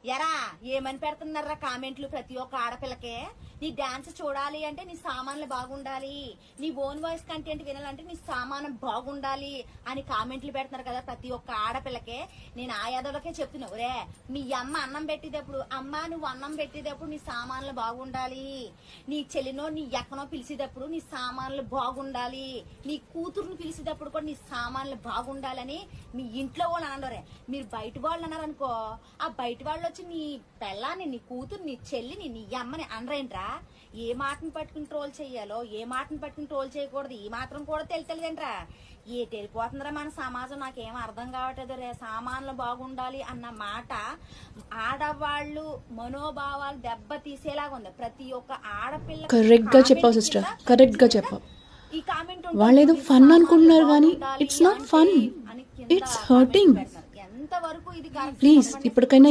ఎరా ఏమని పెడుతున్నారా కామెంట్లు ప్రతి ఒక్క ఆడపిల్లకే? నీ డాన్స్ చూడాలి అంటే నీ సామాన్లు బాగుండాలి, నీ ఓన్ వాయిస్ కంటెంట్ వినాలంటే నీ సామానం బాగుండాలి అని కామెంట్లు పెడుతున్నారు కదా ప్రతి ఒక్క ఆడపిల్లకే. నేను ఆ యాదవులకే చెప్తున్నా, ఒరే మీ అమ్మ అన్నం పెట్టేటప్పుడు, అమ్మ నువ్వు అన్నం పెట్టేటప్పుడు నీ సామాన్లు బాగుండాలి, నీ చెల్లినో నీ ఎక్కనో పిలిచేటప్పుడు నీ సామాన్లు బాగుండాలి, నీ కూతురుని పిలిచేటప్పుడు కూడా నీ సామాన్లు బాగుండాలని మీ ఇంట్లో వాళ్ళు అన్నారే. మీరు బయట వాళ్ళు అన్నారనుకో, ఆ బయట వాళ్ళు వచ్చి నీ పెళ్ళాన్ని, నీ కూతురు, నీ చెల్లిని, నీ అమ్మని అనరేంట్రా? ఏ మాటను పట్టుకుని ట్రోల్ చెయ్యాలో, ఏ మాటను పట్టుకుని ట్రోల్ చేయకూడదు ఈ మాత్రం కూడా తెలియదేంట్రా? ఏ తెలిపోతుందిరా మన సమాజం? నాకేం అర్థం కావట్లేదు రే. సామాన్లు బాగుండాలి అన్న మాట ఆడవాళ్ళు మనోభావాలు దెబ్బ తీసేలాగా ఉంది. ప్రతి ఒక్క ఆడపిల్ల కరెక్ట్ గా చెప్పావు సిస్టర్, కరెక్ట్ గా చెప్పావు. ఈ కామెంట్ వాళ్ళు ఏదో ఫన్ అనుకుంటున్నారు కానీ it's not fun, it's hurting. ఎంత వరకు ఇది ప్లీజ్ ఇప్పటికైనా